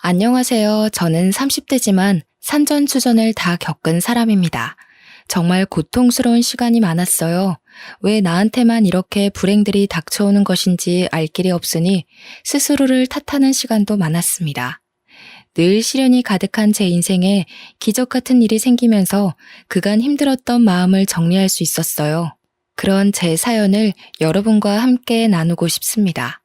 안녕하세요. 저는 30대지만 산전수전을 다 겪은 사람입니다. 정말 고통스러운 시간이 많았어요. 왜 나한테만 이렇게 불행들이 닥쳐오는 것인지 알 길이 없으니 스스로를 탓하는 시간도 많았습니다. 늘 시련이 가득한 제 인생에 기적 같은 일이 생기면서 그간 힘들었던 마음을 정리할 수 있었어요. 그런 제 사연을 여러분과 함께 나누고 싶습니다.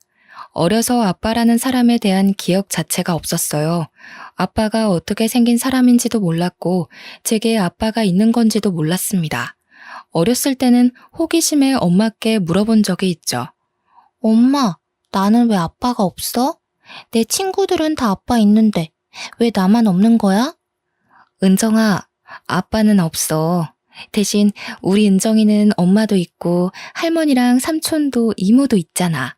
어려서 아빠라는 사람에 대한 기억 자체가 없었어요. 아빠가 어떻게 생긴 사람인지도 몰랐고, 제게 아빠가 있는 건지도 몰랐습니다. 어렸을 때는 호기심에 엄마께 물어본 적이 있죠. 엄마, 나는 왜 아빠가 없어? 내 친구들은 다 아빠 있는데 왜 나만 없는 거야? 은정아, 아빠는 없어. 대신 우리 은정이는 엄마도 있고 할머니랑 삼촌도 이모도 있잖아.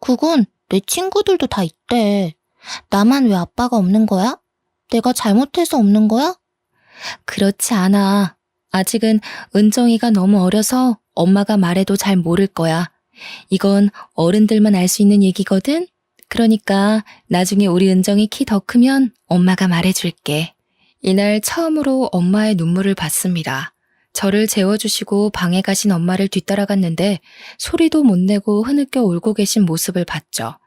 그건 내 친구들도 다 있대. 나만 왜 아빠가 없는 거야? 내가 잘못해서 없는 거야? 그렇지 않아. 아직은 은정이가 너무 어려서 엄마가 말해도 잘 모를 거야. 이건 어른들만 알 수 있는 얘기거든? 그러니까 나중에 우리 은정이 키 더 크면 엄마가 말해줄게. 이날 처음으로 엄마의 눈물을 봤습니다. 저를 재워주시고 방에 가신 엄마를 뒤따라갔는데 소리도 못 내고 흐느껴 울고 계신 모습을 봤죠.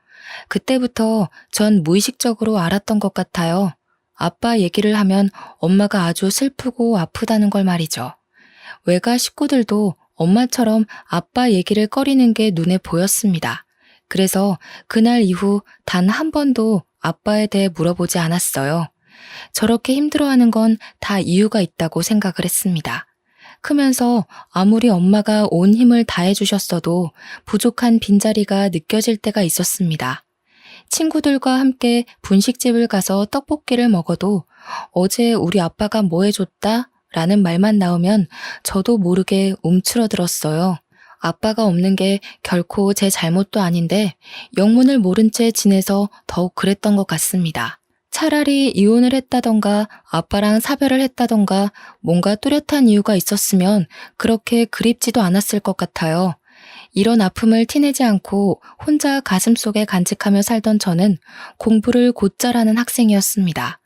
그때부터 전 무의식적으로 알았던 것 같아요. 아빠 얘기를 하면 엄마가 아주 슬프고 아프다는 걸 말이죠. 외가 식구들도 엄마처럼 아빠 얘기를 꺼리는 게 눈에 보였습니다. 그래서 그날 이후 단 한 번도 아빠에 대해 물어보지 않았어요. 저렇게 힘들어하는 건 다 이유가 있다고 생각을 했습니다. 크면서 아무리 엄마가 온 힘을 다해주셨어도 부족한 빈자리가 느껴질 때가 있었습니다. 친구들과 함께 분식집을 가서 떡볶이를 먹어도 어제 우리 아빠가 뭐 해줬다? 라는 말만 나오면 저도 모르게 움츠러들었어요. 아빠가 없는 게 결코 제 잘못도 아닌데 영문을 모른 채 지내서 더욱 그랬던 것 같습니다. 차라리 이혼을 했다던가 아빠랑 사별을 했다던가 뭔가 뚜렷한 이유가 있었으면 그렇게 그립지도 않았을 것 같아요. 이런 아픔을 티내지 않고 혼자 가슴속에 간직하며 살던 저는 공부를 곧잘 하는 학생이었습니다.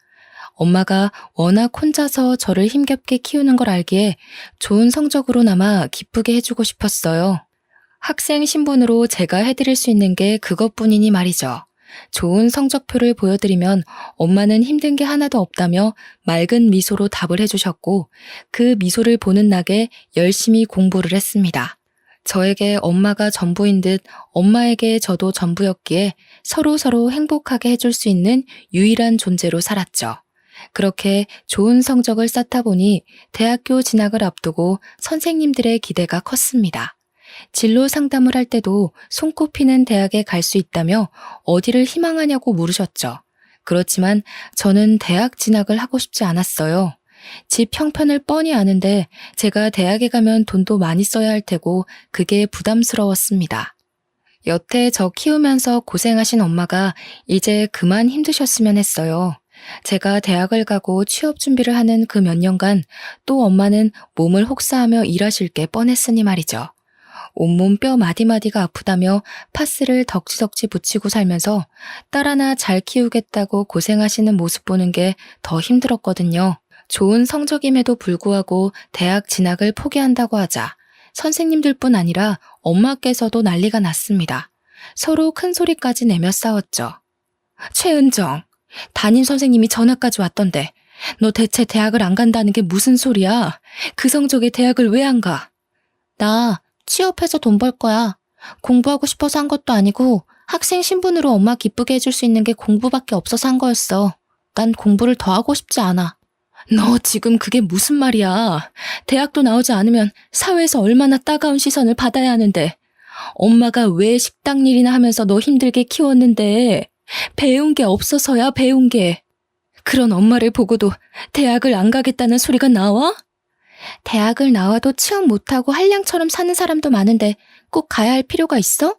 엄마가 워낙 혼자서 저를 힘겹게 키우는 걸 알기에 좋은 성적으로나마 기쁘게 해주고 싶었어요. 학생 신분으로 제가 해드릴 수 있는 게 그것뿐이니 말이죠. 좋은 성적표를 보여드리면 엄마는 힘든 게 하나도 없다며 맑은 미소로 답을 해주셨고 그 미소를 보는 낙에 열심히 공부를 했습니다. 저에게 엄마가 전부인 듯 엄마에게 저도 전부였기에 서로 행복하게 해줄 수 있는 유일한 존재로 살았죠. 그렇게 좋은 성적을 쌓다 보니 대학교 진학을 앞두고 선생님들의 기대가 컸습니다. 진로 상담을 할 때도 손꼽히는 대학에 갈 수 있다며 어디를 희망하냐고 물으셨죠. 그렇지만 저는 대학 진학을 하고 싶지 않았어요. 집 형편을 뻔히 아는데 제가 대학에 가면 돈도 많이 써야 할 테고 그게 부담스러웠습니다. 여태 저 키우면서 고생하신 엄마가 이제 그만 힘드셨으면 했어요. 제가 대학을 가고 취업 준비를 하는 그 몇 년간 또 엄마는 몸을 혹사하며 일하실 게 뻔했으니 말이죠. 온몸 뼈 마디마디가 아프다며 파스를 덕지덕지 붙이고 살면서 딸 하나 잘 키우겠다고 고생하시는 모습 보는 게 더 힘들었거든요. 좋은 성적임에도 불구하고 대학 진학을 포기한다고 하자 선생님들뿐 아니라 엄마께서도 난리가 났습니다. 서로 큰 소리까지 내며 싸웠죠. 최은정, 담임 선생님이 전화까지 왔던데 너 대체 대학을 안 간다는 게 무슨 소리야? 그 성적에 대학을 왜 안 가? 나 취업해서 돈 벌 거야. 공부하고 싶어서 한 것도 아니고 학생 신분으로 엄마 기쁘게 해줄 수 있는 게 공부밖에 없어서 한 거였어. 난 공부를 더 하고 싶지 않아. 너 지금 그게 무슨 말이야? 대학도 나오지 않으면 사회에서 얼마나 따가운 시선을 받아야 하는데 엄마가 왜 식당 일이나 하면서 너 힘들게 키웠는데 배운 게 없어서야 배운 게. 그런 엄마를 보고도 대학을 안 가겠다는 소리가 나와? 대학을 나와도 취업 못하고 한량처럼 사는 사람도 많은데 꼭 가야 할 필요가 있어?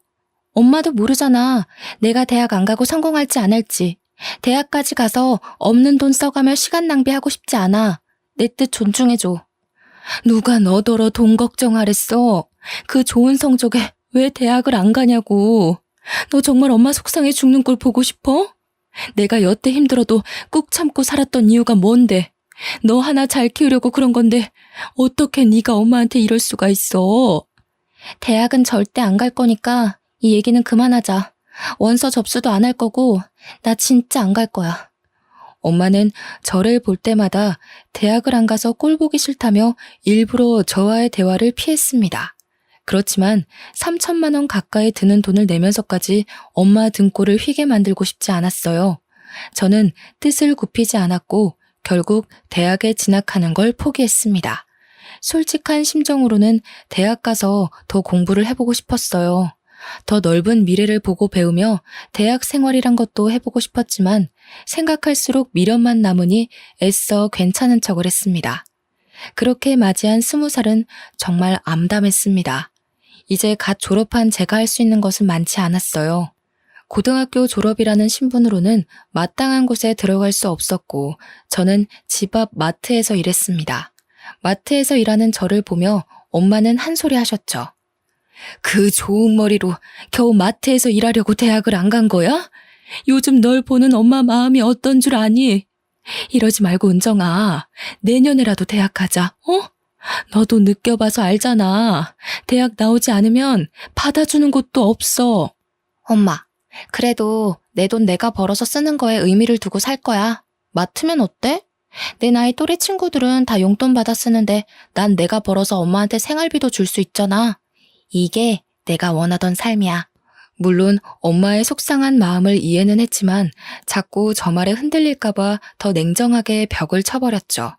엄마도 모르잖아. 내가 대학 안 가고 성공할지 안 할지. 대학까지 가서 없는 돈 써가며 시간 낭비하고 싶지 않아. 내 뜻 존중해줘. 누가 너더러 돈 걱정하랬어? 그 좋은 성적에 왜 대학을 안 가냐고. 너 정말 엄마 속상해 죽는 걸 보고 싶어? 내가 여태 힘들어도 꾹 참고 살았던 이유가 뭔데? 너 하나 잘 키우려고 그런 건데 어떻게 네가 엄마한테 이럴 수가 있어? 대학은 절대 안 갈 거니까 이 얘기는 그만하자. 원서 접수도 안 할 거고 나 진짜 안 갈 거야. 엄마는 저를 볼 때마다 대학을 안 가서 꼴 보기 싫다며 일부러 저와의 대화를 피했습니다. 그렇지만 3천만 원 가까이 드는 돈을 내면서까지 엄마 등골을 휘게 만들고 싶지 않았어요. 저는 뜻을 굽히지 않았고 결국 대학에 진학하는 걸 포기했습니다. 솔직한 심정으로는 대학 가서 더 공부를 해보고 싶었어요. 더 넓은 미래를 보고 배우며 대학 생활이란 것도 해보고 싶었지만 생각할수록 미련만 남으니 애써 괜찮은 척을 했습니다. 그렇게 맞이한 20살은 정말 암담했습니다. 이제 갓 졸업한 제가 할 수 있는 것은 많지 않았어요. 고등학교 졸업이라는 신분으로는 마땅한 곳에 들어갈 수 없었고 저는 집 앞 마트에서 일했습니다. 마트에서 일하는 저를 보며 엄마는 한 소리 하셨죠. 그 좋은 머리로 겨우 마트에서 일하려고 대학을 안 간 거야? 요즘 널 보는 엄마 마음이 어떤 줄 아니? 이러지 말고 은정아, 내년에라도 대학 가자, 어? 너도 느껴봐서 알잖아. 대학 나오지 않으면 받아주는 곳도 없어. 엄마, 그래도 내 돈 내가 벌어서 쓰는 거에 의미를 두고 살 거야. 마트면 어때? 내 나이 또래 친구들은 다 용돈 받아 쓰는데 난 내가 벌어서 엄마한테 생활비도 줄 수 있잖아. 이게 내가 원하던 삶이야. 물론 엄마의 속상한 마음을 이해는 했지만 자꾸 저 말에 흔들릴까봐 더 냉정하게 벽을 쳐버렸죠.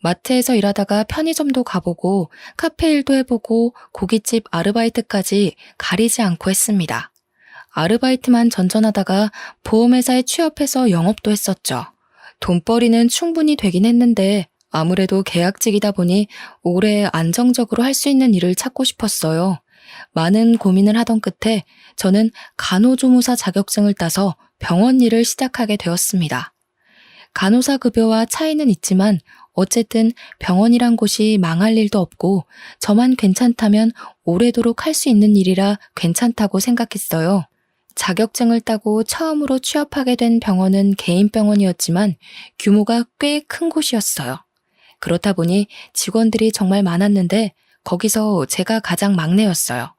마트에서 일하다가 편의점도 가보고 카페 일도 해보고 고깃집 아르바이트까지 가리지 않고 했습니다. 아르바이트만 전전하다가 보험회사에 취업해서 영업도 했었죠. 돈벌이는 충분히 되긴 했는데 아무래도 계약직이다 보니 오래 안정적으로 할 수 있는 일을 찾고 싶었어요. 많은 고민을 하던 끝에 저는 간호조무사 자격증을 따서 병원 일을 시작하게 되었습니다. 간호사 급여와 차이는 있지만 어쨌든 병원이란 곳이 망할 일도 없고 저만 괜찮다면 오래도록 할 수 있는 일이라 괜찮다고 생각했어요. 자격증을 따고 처음으로 취업하게 된 병원은 개인 병원이었지만 규모가 꽤 큰 곳이었어요. 그렇다 보니 직원들이 정말 많았는데 거기서 제가 가장 막내였어요.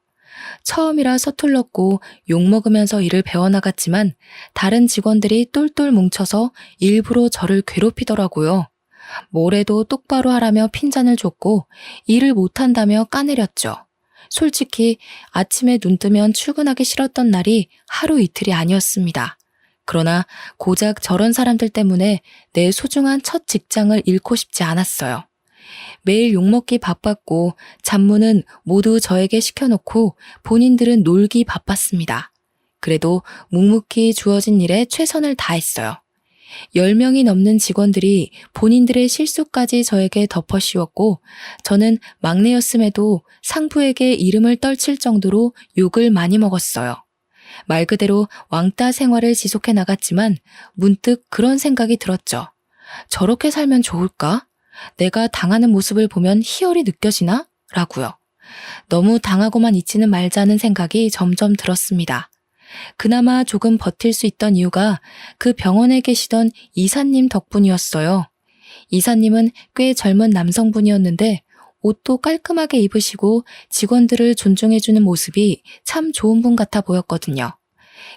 처음이라 서툴렀고 욕먹으면서 일을 배워나갔지만 다른 직원들이 똘똘 뭉쳐서 일부러 저를 괴롭히더라고요. 뭐래도 똑바로 하라며 핀잔을 줬고 일을 못한다며 까내렸죠. 솔직히 아침에 눈 뜨면 출근하기 싫었던 날이 하루 이틀이 아니었습니다. 그러나 고작 저런 사람들 때문에 내 소중한 첫 직장을 잃고 싶지 않았어요. 매일 욕먹기 바빴고 잡무는 모두 저에게 시켜놓고 본인들은 놀기 바빴습니다. 그래도 묵묵히 주어진 일에 최선을 다했어요. 10명이 넘는 직원들이 본인들의 실수까지 저에게 덮어씌웠고 저는 막내였음에도 상부에게 이름을 떨칠 정도로 욕을 많이 먹었어요. 말 그대로 왕따 생활을 지속해 나갔지만 문득 그런 생각이 들었죠. 저렇게 살면 좋을까? 내가 당하는 모습을 보면 희열이 느껴지나? 라고요. 너무 당하고만 있지는 말자는 생각이 점점 들었습니다. 그나마 조금 버틸 수 있던 이유가 그 병원에 계시던 이사님 덕분이었어요. 이사님은 꽤 젊은 남성분이었는데 옷도 깔끔하게 입으시고 직원들을 존중해주는 모습이 참 좋은 분 같아 보였거든요.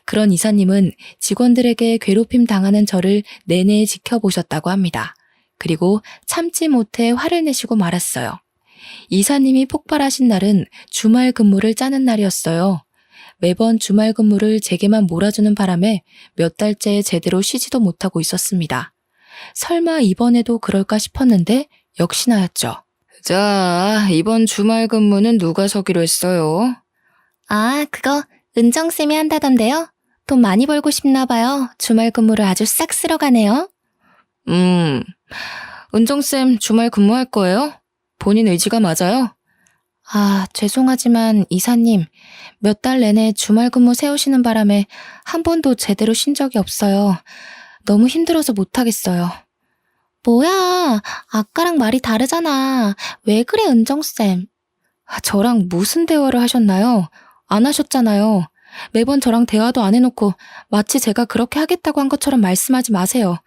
그런 이사님은 직원들에게 괴롭힘 당하는 저를 내내 지켜보셨다고 합니다. 그리고 참지 못해 화를 내시고 말았어요. 이사님이 폭발하신 날은 주말 근무를 짜는 날이었어요. 매번 주말 근무를 제게만 몰아주는 바람에 몇 달째 제대로 쉬지도 못하고 있었습니다. 설마 이번에도 그럴까 싶었는데 역시나였죠. 자, 이번 주말 근무는 누가 서기로 했어요? 아, 그거 은정쌤이 한다던데요? 돈 많이 벌고 싶나 봐요. 주말 근무를 아주 싹 쓸어 가네요. 은정쌤 주말 근무할 거예요? 본인 의지가 맞아요? 아, 죄송하지만 이사님, 몇 달 내내 주말 근무 세우시는 바람에 한 번도 제대로 쉰 적이 없어요. 너무 힘들어서 못하겠어요. 뭐야, 아까랑 말이 다르잖아. 왜 그래, 은정쌤? 저랑 무슨 대화를 하셨나요? 안 하셨잖아요. 매번 저랑 대화도 안 해놓고 마치 제가 그렇게 하겠다고 한 것처럼 말씀하지 마세요.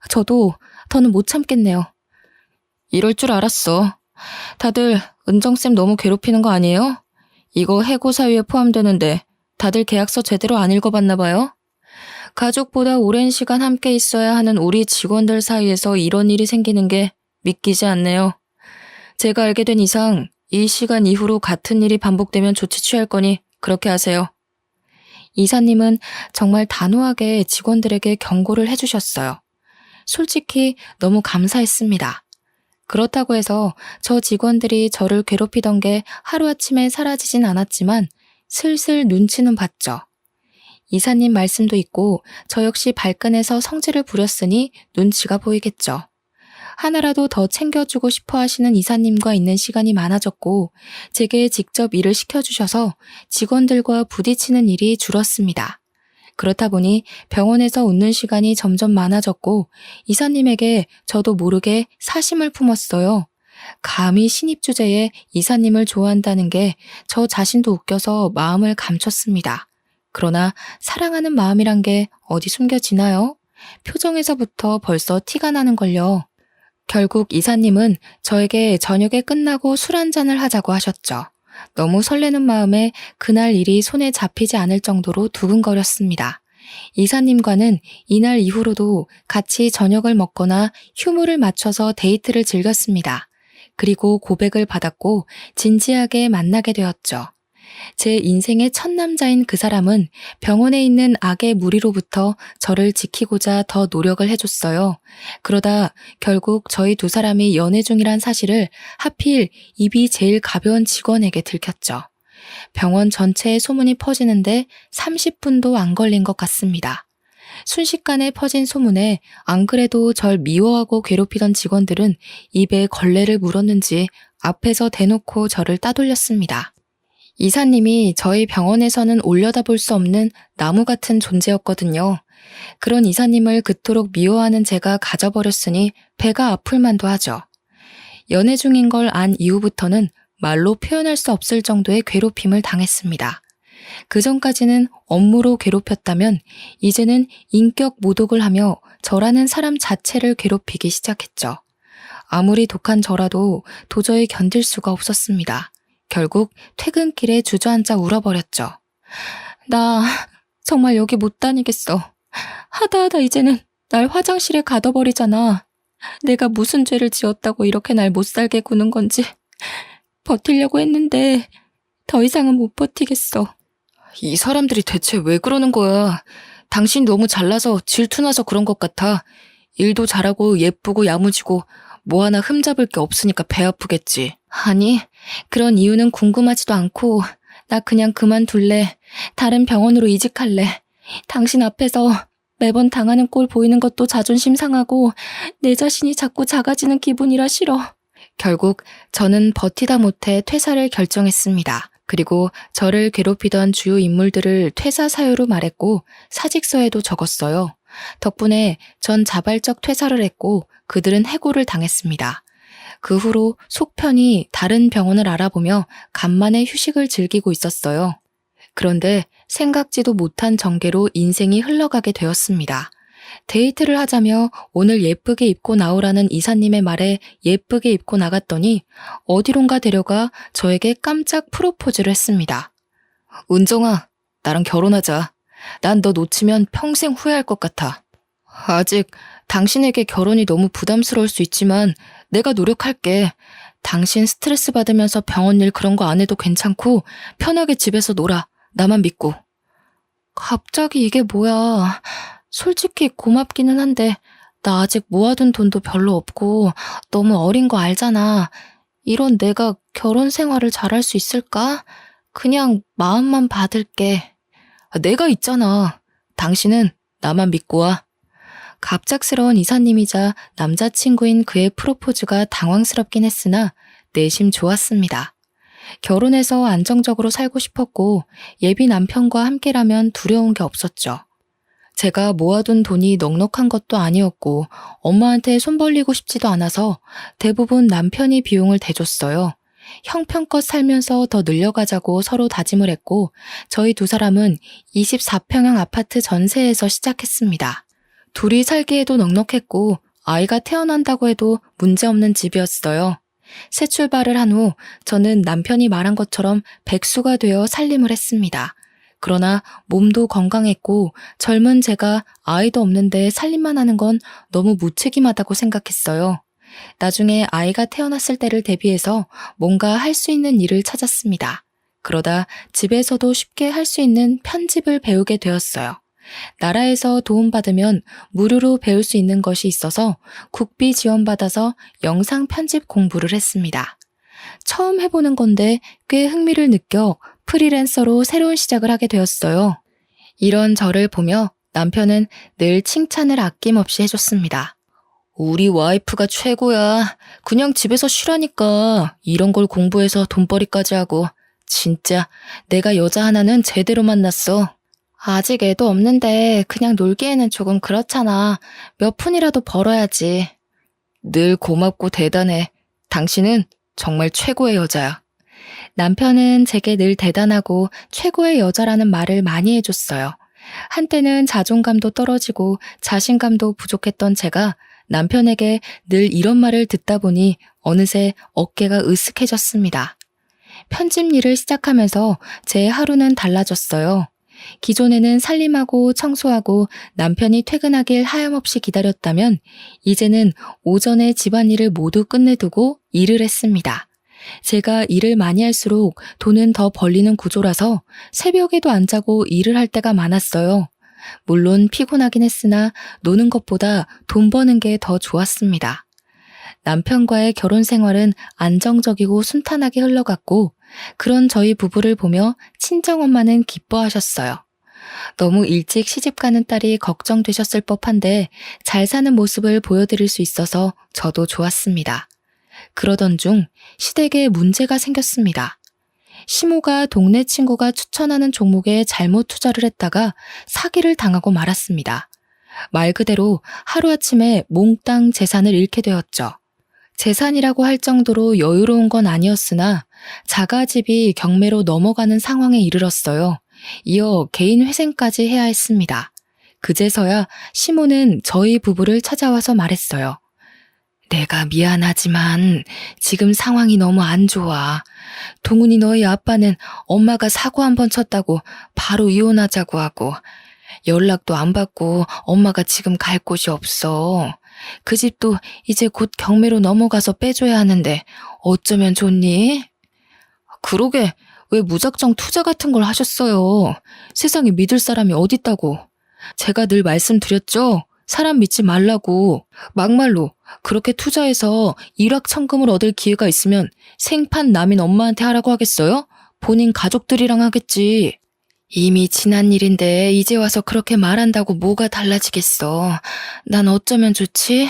저도 더는 못 참겠네요. 이럴 줄 알았어. 다들 은정쌤 너무 괴롭히는 거 아니에요? 이거 해고 사유에 포함되는데 다들 계약서 제대로 안 읽어봤나 봐요? 가족보다 오랜 시간 함께 있어야 하는 우리 직원들 사이에서 이런 일이 생기는 게 믿기지 않네요. 제가 알게 된 이상 이 시간 이후로 같은 일이 반복되면 조치 취할 거니 그렇게 하세요. 이사님은 정말 단호하게 직원들에게 경고를 해주셨어요. 솔직히 너무 감사했습니다. 그렇다고 해서 저 직원들이 저를 괴롭히던 게 하루아침에 사라지진 않았지만 슬슬 눈치는 봤죠. 이사님 말씀도 있고 저 역시 발끈해서 성질을 부렸으니 눈치가 보이겠죠. 하나라도 더 챙겨주고 싶어 하시는 이사님과 있는 시간이 많아졌고 제게 직접 일을 시켜주셔서 직원들과 부딪히는 일이 줄었습니다. 그렇다 보니 병원에서 웃는 시간이 점점 많아졌고 이사님에게 저도 모르게 사심을 품었어요. 감히 신입 주제에 이사님을 좋아한다는 게 저 자신도 웃겨서 마음을 감췄습니다. 그러나 사랑하는 마음이란 게 어디 숨겨지나요? 표정에서부터 벌써 티가 나는걸요. 결국 이사님은 저에게 저녁에 끝나고 술 한잔을 하자고 하셨죠. 너무 설레는 마음에 그날 일이 손에 잡히지 않을 정도로 두근거렸습니다. 이사님과는 이날 이후로도 같이 저녁을 먹거나 휴무를 맞춰서 데이트를 즐겼습니다. 그리고 고백을 받았고 진지하게 만나게 되었죠. 제 인생의 첫 남자인 그 사람은 병원에 있는 악의 무리로부터 저를 지키고자 더 노력을 해줬어요. 그러다 결국 저희 두 사람이 연애 중이란 사실을 하필 입이 제일 가벼운 직원에게 들켰죠. 병원 전체에 소문이 퍼지는데 30분도 안 걸린 것 같습니다. 순식간에 퍼진 소문에 안 그래도 절 미워하고 괴롭히던 직원들은 입에 걸레를 물었는지 앞에서 대놓고 저를 따돌렸습니다. 이사님이 저희 병원에서는 올려다볼 수 없는 나무 같은 존재였거든요. 그런 이사님을 그토록 미워하는 제가 가져버렸으니 배가 아플 만도 하죠. 연애 중인 걸 안 이후부터는 말로 표현할 수 없을 정도의 괴롭힘을 당했습니다. 그 전까지는 업무로 괴롭혔다면 이제는 인격 모독을 하며 저라는 사람 자체를 괴롭히기 시작했죠. 아무리 독한 저라도 도저히 견딜 수가 없었습니다. 결국 퇴근길에 주저앉아 울어버렸죠. 나 정말 여기 못 다니겠어. 하다 이제는 날 화장실에 가둬버리잖아. 내가 무슨 죄를 지었다고 이렇게 날 못 살게 구는 건지. 버티려고 했는데 더 이상은 못 버티겠어. 이 사람들이 대체 왜 그러는 거야? 당신 너무 잘나서 질투나서 그런 것 같아. 일도 잘하고 예쁘고 야무지고 뭐 하나 흠잡을 게 없으니까 배 아프겠지. 아니, 그런 이유는 궁금하지도 않고 나 그냥 그만둘래. 다른 병원으로 이직할래. 당신 앞에서 매번 당하는 꼴 보이는 것도 자존심 상하고 내 자신이 자꾸 작아지는 기분이라 싫어. 결국 저는 버티다 못해 퇴사를 결정했습니다. 그리고 저를 괴롭히던 주요 인물들을 퇴사 사유로 말했고 사직서에도 적었어요. 덕분에 전 자발적 퇴사를 했고 그들은 해고를 당했습니다. 그 후로 속 편히 다른 병원을 알아보며 간만에 휴식을 즐기고 있었어요. 그런데 생각지도 못한 전개로 인생이 흘러가게 되었습니다. 데이트를 하자며 오늘 예쁘게 입고 나오라는 이사님의 말에 예쁘게 입고 나갔더니 어디론가 데려가 저에게 깜짝 프로포즈를 했습니다. 은정아, 나랑 결혼하자. 난 너 놓치면 평생 후회할 것 같아. 아직 당신에게 결혼이 너무 부담스러울 수 있지만 내가 노력할게. 당신 스트레스 받으면서 병원 일 그런 거 안 해도 괜찮고 편하게 집에서 놀아. 나만 믿고. 갑자기 이게 뭐야. 솔직히 고맙기는 한데 나 아직 모아둔 돈도 별로 없고 너무 어린 거 알잖아. 이런 내가 결혼 생활을 잘할 수 있을까? 그냥 마음만 받을게. 내가 있잖아. 당신은 나만 믿고 와. 갑작스러운 이사님이자 남자친구인 그의 프로포즈가 당황스럽긴 했으나 내심 좋았습니다. 결혼해서 안정적으로 살고 싶었고 예비 남편과 함께라면 두려운 게 없었죠. 제가 모아둔 돈이 넉넉한 것도 아니었고 엄마한테 손 벌리고 싶지도 않아서 대부분 남편이 비용을 대줬어요. 형편껏 살면서 더 늘려가자고 서로 다짐을 했고 저희 두 사람은 24평형 아파트 전세에서 시작했습니다. 둘이 살기에도 넉넉했고 아이가 태어난다고 해도 문제없는 집이었어요. 새 출발을 한 후 저는 남편이 말한 것처럼 백수가 되어 살림을 했습니다. 그러나 몸도 건강했고 젊은 제가 아이도 없는데 살림만 하는 건 너무 무책임하다고 생각했어요. 나중에 아이가 태어났을 때를 대비해서 뭔가 할 수 있는 일을 찾았습니다. 그러다 집에서도 쉽게 할 수 있는 편집을 배우게 되었어요. 나라에서 도움받으면 무료로 배울 수 있는 것이 있어서 국비 지원받아서 영상 편집 공부를 했습니다. 처음 해보는 건데 꽤 흥미를 느껴 프리랜서로 새로운 시작을 하게 되었어요. 이런 저를 보며 남편은 늘 칭찬을 아낌없이 해줬습니다. 우리 와이프가 최고야. 그냥 집에서 쉬라니까. 이런 걸 공부해서 돈벌이까지 하고. 진짜 내가 여자 하나는 제대로 만났어. 아직 애도 없는데 그냥 놀기에는 조금 그렇잖아. 몇 푼이라도 벌어야지. 늘 고맙고 대단해. 당신은 정말 최고의 여자야. 남편은 제게 늘 대단하고 최고의 여자라는 말을 많이 해줬어요. 한때는 자존감도 떨어지고 자신감도 부족했던 제가 남편에게 늘 이런 말을 듣다 보니 어느새 어깨가 으쓱해졌습니다. 편집 일을 시작하면서 제 하루는 달라졌어요. 기존에는 살림하고 청소하고 남편이 퇴근하길 하염없이 기다렸다면 이제는 오전에 집안일을 모두 끝내두고 일을 했습니다. 제가 일을 많이 할수록 돈은 더 벌리는 구조라서 새벽에도 안 자고 일을 할 때가 많았어요. 물론 피곤하긴 했으나 노는 것보다 돈 버는 게 더 좋았습니다. 남편과의 결혼 생활은 안정적이고 순탄하게 흘러갔고 그런 저희 부부를 보며 친정엄마는 기뻐하셨어요. 너무 일찍 시집가는 딸이 걱정되셨을 법한데 잘 사는 모습을 보여드릴 수 있어서 저도 좋았습니다. 그러던 중 시댁에 문제가 생겼습니다. 시모가 동네 친구가 추천하는 종목에 잘못 투자를 했다가 사기를 당하고 말았습니다. 말 그대로 하루아침에 몽땅 재산을 잃게 되었죠. 재산이라고 할 정도로 여유로운 건 아니었으나 자가집이 경매로 넘어가는 상황에 이르렀어요. 이어 개인 회생까지 해야 했습니다. 그제서야 시모는 저희 부부를 찾아와서 말했어요. 내가 미안하지만 지금 상황이 너무 안 좋아. 동훈이 너희 아빠는 엄마가 사고 한 번 쳤다고 바로 이혼하자고 하고 연락도 안 받고 엄마가 지금 갈 곳이 없어. 그 집도 이제 곧 경매로 넘어가서 빼줘야 하는데 어쩌면 좋니? 그러게 왜 무작정 투자 같은 걸 하셨어요? 세상에 믿을 사람이 어딨다고. 제가 늘 말씀드렸죠? 사람 믿지 말라고. 막말로 그렇게 투자해서 일확천금을 얻을 기회가 있으면 생판 남인 엄마한테 하라고 하겠어요? 본인 가족들이랑 하겠지. 이미 지난 일인데 이제 와서 그렇게 말한다고 뭐가 달라지겠어. 난 어쩌면 좋지?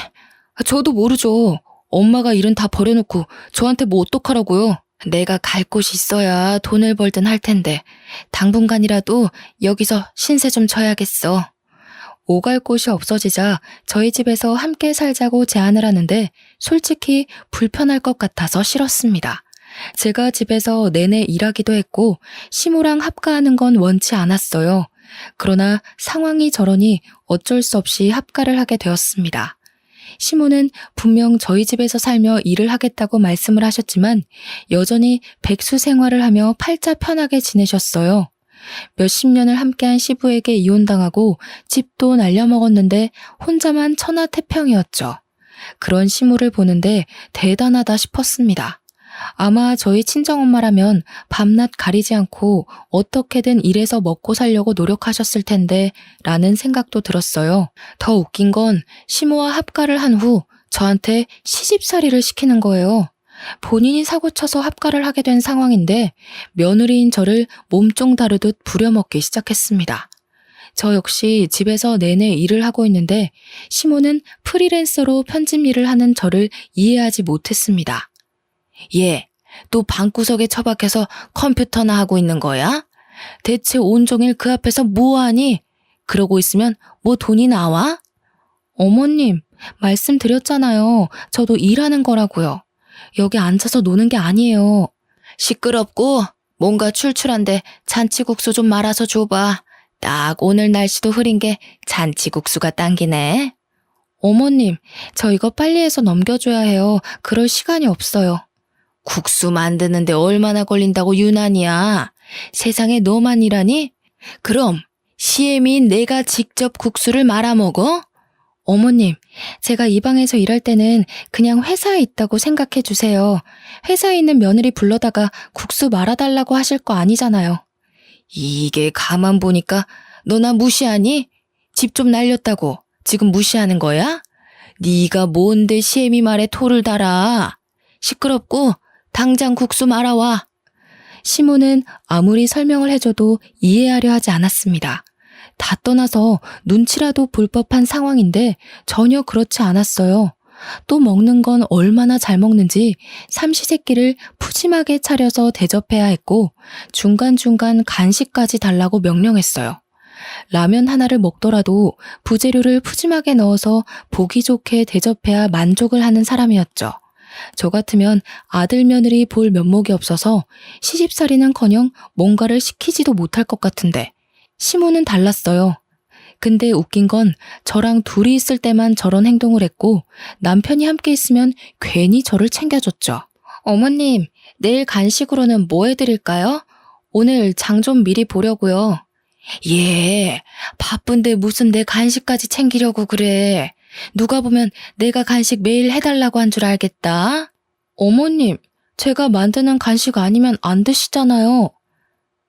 저도 모르죠. 엄마가 일은 다 버려놓고 저한테 뭐 어떡하라고요. 내가 갈 곳이 있어야 돈을 벌든 할 텐데 당분간이라도 여기서 신세 좀 져야겠어. 오갈 곳이 없어지자 저희 집에서 함께 살자고 제안을 하는데 솔직히 불편할 것 같아서 싫었습니다. 제가 집에서 내내 일하기도 했고 시모랑 합가하는 건 원치 않았어요. 그러나 상황이 저러니 어쩔 수 없이 합가를 하게 되었습니다. 시모는 분명 저희 집에서 살며 일을 하겠다고 말씀을 하셨지만 여전히 백수 생활을 하며 팔자 편하게 지내셨어요. 몇십 년을 함께한 시부에게 이혼당하고 집도 날려먹었는데 혼자만 천하태평이었죠. 그런 시모를 보는데 대단하다 싶었습니다. 아마 저희 친정엄마라면 밤낮 가리지 않고 어떻게든 일해서 먹고 살려고 노력하셨을 텐데 라는 생각도 들었어요. 더 웃긴 건 시모와 합가를 한 후 저한테 시집살이를 시키는 거예요. 본인이 사고쳐서 합가를 하게 된 상황인데 며느리인 저를 몸종 다루듯 부려먹기 시작했습니다. 저 역시 집에서 내내 일을 하고 있는데 시모는 프리랜서로 편집 일을 하는 저를 이해하지 못했습니다. 얘, 또 방구석에 처박혀서 컴퓨터나 하고 있는 거야? 대체 온종일 그 앞에서 뭐하니? 그러고 있으면 뭐 돈이 나와? 어머님, 말씀드렸잖아요. 저도 일하는 거라고요. 여기 앉아서 노는 게 아니에요. 시끄럽고 뭔가 출출한데 잔치국수 좀 말아서 줘봐. 딱 오늘 날씨도 흐린 게 잔치국수가 당기네. 어머님, 저 이거 빨리 해서 넘겨줘야 해요. 그럴 시간이 없어요. 국수 만드는데 얼마나 걸린다고 유난이야. 세상에 너만 일하니? 그럼 시애미인 내가 직접 국수를 말아 먹어? 어머님, 제가 이 방에서 일할 때는 그냥 회사에 있다고 생각해 주세요. 회사에 있는 며느리 불러다가 국수 말아달라고 하실 거 아니잖아요. 이게 가만 보니까 너 나 무시하니? 집 좀 날렸다고 지금 무시하는 거야? 네가 뭔데 시애미 말에 토를 달아. 시끄럽고 당장 국수 말아와. 시모는 아무리 설명을 해줘도 이해하려 하지 않았습니다. 다 떠나서 눈치라도 볼 법한 상황인데 전혀 그렇지 않았어요. 또 먹는 건 얼마나 잘 먹는지 삼시세끼를 푸짐하게 차려서 대접해야 했고 중간중간 간식까지 달라고 명령했어요. 라면 하나를 먹더라도 부재료를 푸짐하게 넣어서 보기 좋게 대접해야 만족을 하는 사람이었죠. 저 같으면 아들 며느리 볼 면목이 없어서 시집살이는커녕 뭔가를 시키지도 못할 것 같은데 시모는 달랐어요. 근데 웃긴 건 저랑 둘이 있을 때만 저런 행동을 했고 남편이 함께 있으면 괜히 저를 챙겨줬죠. 어머님, 내일 간식으로는 뭐 해드릴까요? 오늘 장 좀 미리 보려고요. 예, 바쁜데 무슨 내 간식까지 챙기려고 그래. 누가 보면 내가 간식 매일 해달라고 한 줄 알겠다. 어머님, 제가 만드는 간식 아니면 안 드시잖아요.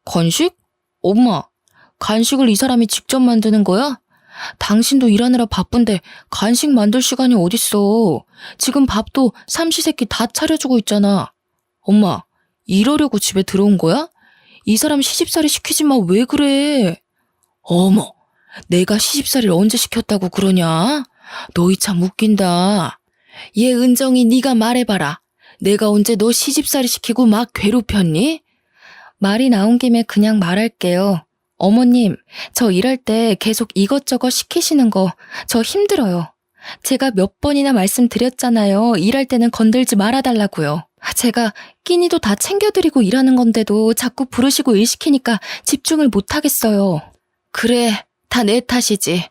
간식? 엄마, 간식을 이 사람이 직접 만드는 거야? 당신도 일하느라 바쁜데 간식 만들 시간이 어딨어. 지금 밥도 삼시세끼 다 차려주고 있잖아. 엄마, 이러려고 집에 들어온 거야? 이 사람 시집살이 시키지 마, 왜 그래? 어머, 내가 시집살이를 언제 시켰다고 그러냐? 너희 참 웃긴다. 얘 은정이 네가 말해봐라. 내가 언제 너 시집살이 시키고 막 괴롭혔니? 말이 나온 김에 그냥 말할게요. 어머님, 저 일할 때 계속 이것저것 시키시는 거 저 힘들어요. 제가 몇 번이나 말씀드렸잖아요. 일할 때는 건들지 말아달라고요. 제가 끼니도 다 챙겨드리고 일하는 건데도 자꾸 부르시고 일 시키니까 집중을 못하겠어요. 그래, 다 내 탓이지.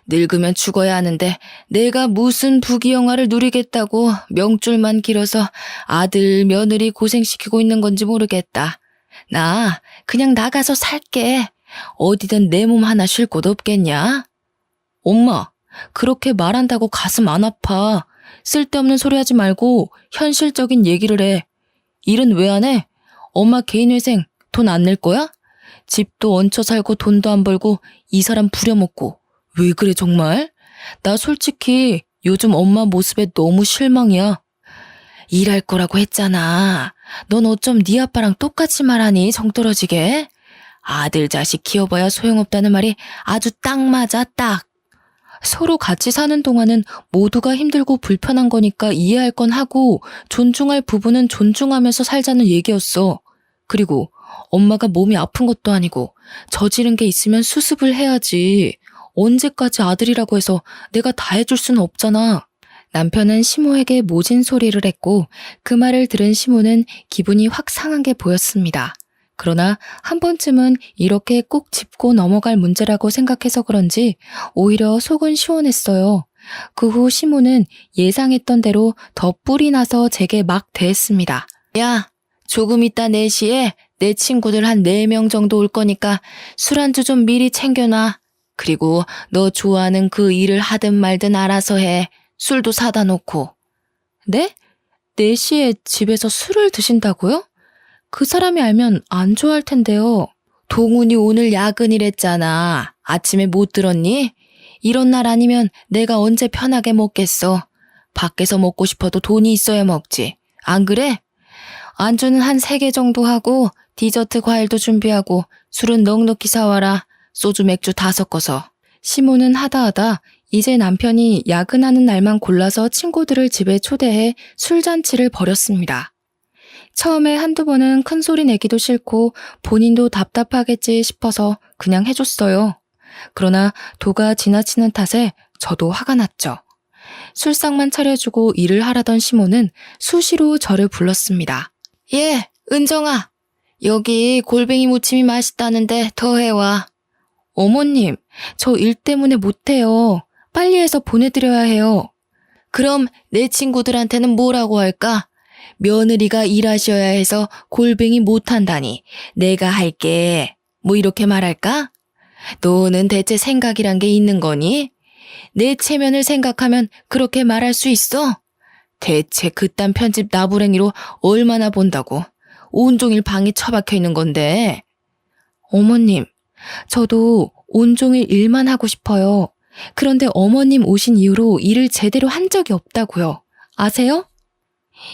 늙으면 죽어야 하는데 내가 무슨 부귀영화를 누리겠다고 명줄만 길어서 아들, 며느리 고생시키고 있는 건지 모르겠다. 나 그냥 나가서 살게. 어디든 내 몸 하나 쉴 곳 없겠냐? 엄마, 그렇게 말한다고 가슴 안 아파. 쓸데없는 소리 하지 말고 현실적인 얘기를 해. 일은 왜 안 해? 엄마 개인회생 돈 안 낼 거야? 집도 얹혀 살고 돈도 안 벌고 이 사람 부려먹고. 왜 그래 정말? 나 솔직히 요즘 엄마 모습에 너무 실망이야. 일할 거라고 했잖아. 넌 어쩜 네 아빠랑 똑같이 말하니 정떨어지게? 아들 자식 키워봐야 소용없다는 말이 아주 딱 맞아 딱. 서로 같이 사는 동안은 모두가 힘들고 불편한 거니까 이해할 건 하고 존중할 부분은 존중하면서 살자는 얘기였어. 그리고 엄마가 몸이 아픈 것도 아니고 저지른 게 있으면 수습을 해야지. 언제까지 아들이라고 해서 내가 다 해줄 수는 없잖아. 남편은 시모에게 모진 소리를 했고 그 말을 들은 시모는 기분이 확 상한 게 보였습니다. 그러나 한 번쯤은 이렇게 꼭 짚고 넘어갈 문제라고 생각해서 그런지 오히려 속은 시원했어요. 그 후 시모는 예상했던 대로 더 뿔이 나서 제게 막 대했습니다. 야, 조금 이따 4시에 내 친구들 한 4명 정도 올 거니까 술 안주 좀 미리 챙겨놔. 그리고 너 좋아하는 그 일을 하든 말든 알아서 해. 술도 사다 놓고. 네? 4시에 집에서 술을 드신다고요? 그 사람이 알면 안 좋아할 텐데요. 동훈이 오늘 야근이랬잖아. 아침에 못 들었니? 이런 날 아니면 내가 언제 편하게 먹겠어. 밖에서 먹고 싶어도 돈이 있어야 먹지. 안 그래? 안주는 한 3개 정도 하고 디저트 과일도 준비하고 술은 넉넉히 사와라. 소주 맥주 다 섞어서. 시모는 하다하다 이제 남편이 야근하는 날만 골라서 친구들을 집에 초대해 술잔치를 벌였습니다. 처음에 한두 번은 큰 소리 내기도 싫고 본인도 답답하겠지 싶어서 그냥 해줬어요. 그러나 도가 지나치는 탓에 저도 화가 났죠. 술상만 차려주고 일을 하라던 시모는 수시로 저를 불렀습니다. 예, 은정아, 여기 골뱅이 무침이 맛있다는데 더 해와. 어머님, 저 일 때문에 못해요. 빨리 해서 보내드려야 해요. 그럼 내 친구들한테는 뭐라고 할까? 며느리가 일하셔야 해서 골뱅이 못한다니 내가 할게. 뭐 이렇게 말할까? 너는 대체 생각이란 게 있는 거니? 내 체면을 생각하면 그렇게 말할 수 있어? 대체 그딴 편집 나부랭이로 얼마나 본다고? 온종일 방에 처박혀 있는 건데. 어머님, 저도 온종일 일만 하고 싶어요. 그런데 어머님 오신 이후로 일을 제대로 한 적이 없다고요. 아세요?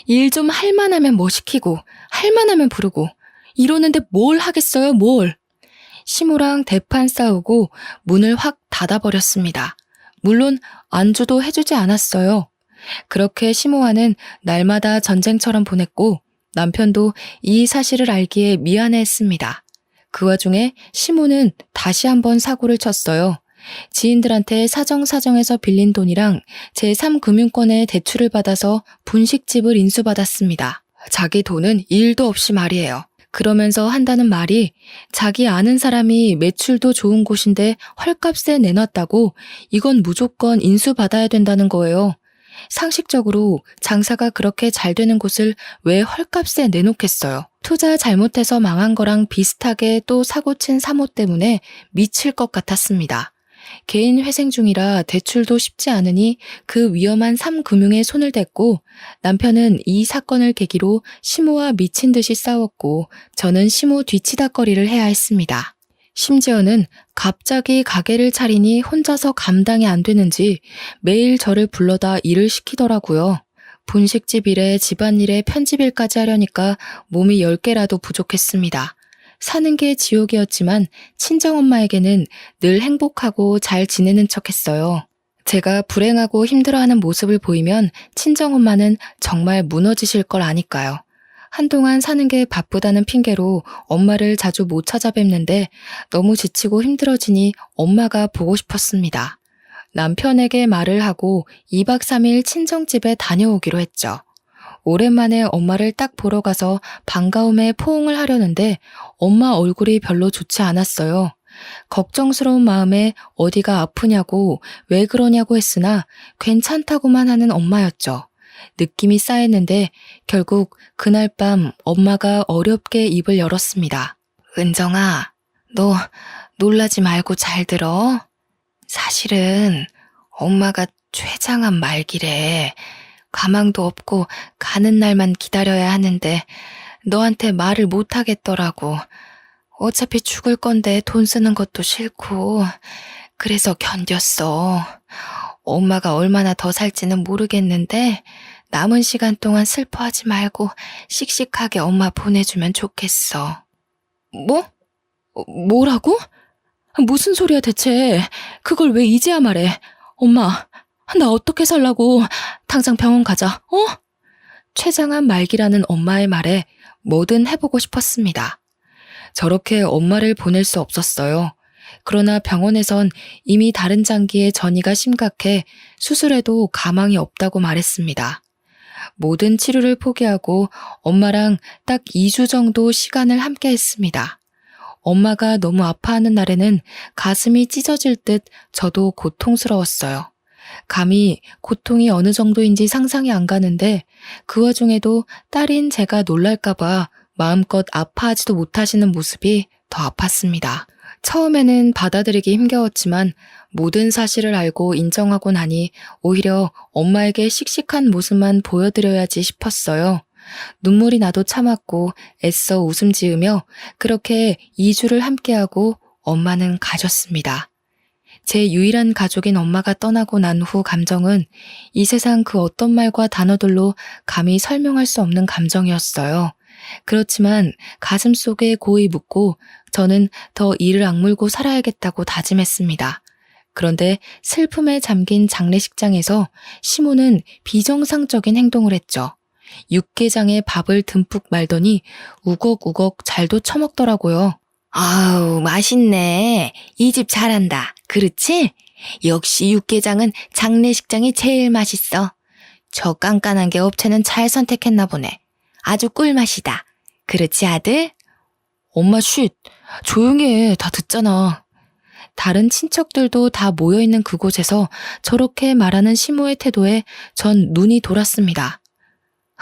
일 좀 할 만하면 뭐 시키고, 할 만하면 부르고, 이러는데 뭘 하겠어요, 뭘. 시모랑 대판 싸우고 문을 확 닫아버렸습니다. 물론 안주도 해주지 않았어요. 그렇게 시모와는 날마다 전쟁처럼 보냈고 남편도 이 사실을 알기에 미안해했습니다. 그 와중에 시모는 다시 한번 사고를 쳤어요. 지인들한테 사정사정해서 빌린 돈이랑 제3금융권의 대출을 받아서 분식집을 인수받았습니다. 자기 돈은 일도 없이 말이에요. 그러면서 한다는 말이 자기 아는 사람이 매출도 좋은 곳인데 헐값에 내놨다고 이건 무조건 인수받아야 된다는 거예요. 상식적으로 장사가 그렇게 잘 되는 곳을 왜 헐값에 내놓겠어요. 투자 잘못해서 망한 거랑 비슷하게 또 사고친 사모 때문에 미칠 것 같았습니다. 개인 회생 중이라 대출도 쉽지 않으니 그 위험한 삼금융에 손을 댔고 남편은 이 사건을 계기로 시모와 미친 듯이 싸웠고 저는 시모 뒤치다꺼리를 해야 했습니다. 심지어는 갑자기 가게를 차리니 혼자서 감당이 안 되는지 매일 저를 불러다 일을 시키더라고요. 분식집 일에 집안일에 편집일까지 하려니까 몸이 10개라도 부족했습니다. 사는 게 지옥이었지만 친정엄마에게는 늘 행복하고 잘 지내는 척했어요. 제가 불행하고 힘들어하는 모습을 보이면 친정엄마는 정말 무너지실 걸 아니까요. 한동안 사는 게 바쁘다는 핑계로 엄마를 자주 못 찾아뵙는데 너무 지치고 힘들어지니 엄마가 보고 싶었습니다. 남편에게 말을 하고 2박 3일 친정집에 다녀오기로 했죠. 오랜만에 엄마를 딱 보러 가서 반가움에 포옹을 하려는데 엄마 얼굴이 별로 좋지 않았어요. 걱정스러운 마음에 어디가 아프냐고 왜 그러냐고 했으나 괜찮다고만 하는 엄마였죠. 느낌이 싸했는데 결국 그날 밤 엄마가 어렵게 입을 열었습니다. 은정아, 너 놀라지 말고 잘 들어. 사실은 엄마가 췌장암 말기래. 가망도 없고 가는 날만 기다려야 하는데 너한테 말을 못 하겠더라고. 어차피 죽을 건데 돈 쓰는 것도 싫고 그래서 견뎠어. 엄마가 얼마나 더 살지는 모르겠는데 남은 시간 동안 슬퍼하지 말고 씩씩하게 엄마 보내주면 좋겠어. 뭐? 뭐라고? 무슨 소리야 대체. 그걸 왜 이제야 말해. 엄마, 나 어떻게 살라고. 당장 병원 가자. 어? 췌장암 말기라는 엄마의 말에 뭐든 해보고 싶었습니다. 저렇게 엄마를 보낼 수 없었어요. 그러나 병원에선 이미 다른 장기의 전이가 심각해 수술해도 가망이 없다고 말했습니다. 모든 치료를 포기하고 엄마랑 딱 2주 정도 시간을 함께 했습니다. 엄마가 너무 아파하는 날에는 가슴이 찢어질 듯 저도 고통스러웠어요. 감히 고통이 어느 정도인지 상상이 안 가는데 그 와중에도 딸인 제가 놀랄까봐 마음껏 아파하지도 못하시는 모습이 더 아팠습니다. 처음에는 받아들이기 힘겨웠지만 모든 사실을 알고 인정하고 나니 오히려 엄마에게 씩씩한 모습만 보여드려야지 싶었어요. 눈물이 나도 참았고 애써 웃음 지으며 그렇게 2주를 함께하고 엄마는 가셨습니다. 제 유일한 가족인 엄마가 떠나고 난 후 감정은 이 세상 그 어떤 말과 단어들로 감히 설명할 수 없는 감정이었어요. 그렇지만 가슴 속에 고이 묻고 저는 더 이를 악물고 살아야겠다고 다짐했습니다. 그런데 슬픔에 잠긴 장례식장에서 시모는 비정상적인 행동을 했죠. 육개장에 밥을 듬뿍 말더니 우걱우걱 잘도 처먹더라고요. 아우, 맛있네. 이 집 잘한다. 그렇지? 역시 육개장은 장례식장이 제일 맛있어. 저 깐깐한 게 업체는 잘 선택했나 보네. 아주 꿀맛이다. 그렇지, 아들? 엄마 쉿. 조용히 해. 다 듣잖아. 다른 친척들도 다 모여있는 그곳에서 저렇게 말하는 시모의 태도에 전 눈이 돌았습니다.